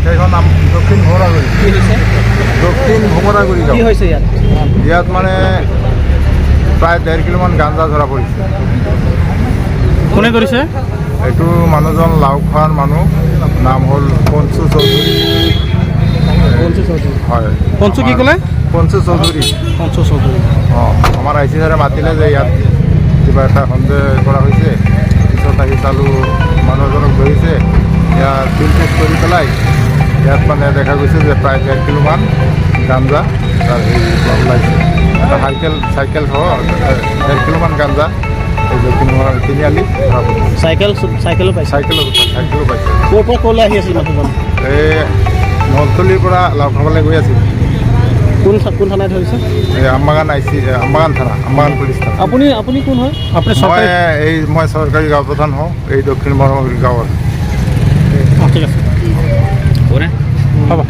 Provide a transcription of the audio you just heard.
ঠাইখনৰ নাম দক্ষিণ ভোমৰাগুৰি। কি হৈছে? দক্ষিণ ভোমৰাগুৰি গাঁও। কি হৈছে ইয়াত? ইয়াত মানে প্ৰায় 1.5 কিলোমান গাঞ্জা ধৰা পৰিছে। কোনে কৰিছে? এইটো মানুহজন লাওখোৱাৰ মানুহ, নাম হ'ল পঞ্চু চৌধুৰী। পঞ্চু চৌধুৰী। হয়। পঞ্চু কি ক'লে? পঞ্চু চৌধুৰী। পঞ্চু চৌধুৰী। অঁ, আমাৰ আই চি ছাৰে মাতিলে যে ইয়াত কিবা এটা সন্দেহ কৰা হৈছে। পিছত আহি চালোঁ মানুহ এজনক ধৰিছে। ইয়াত ফিল্ড টেষ্ট কৰি পেলাই ইয়াত মানে দেখা গৈছে যে প্ৰায় 1.5 কিলোমান গাঞ্জা তাৰ হেৰি ওলাইছে। চাইকেল সহ 1.5 কিলোমান গাঞ্জা এই দক্ষিণ তিনিআলি ধৰা পৰিছে। চাইকেলো পাইছে? চাইকেলো পাইছে। ক'ৰ পৰা ক'লৈ আহি আছিল মানুহজন? এই নলতলীৰ পৰা লাওখাবলৈ গৈ আছিল। কোন থানাত ধৰিছে? এই আমবাগান থানা, আমবাগান পুলিচ থানা। আপুনি কোন হয়? আপুনি মই চৰকাৰী গাঁও প্ৰধান হওঁ এই দক্ষিণ ভোমৰাগুৰি গাঁৱৰ। ঠিক আছে হ'ব।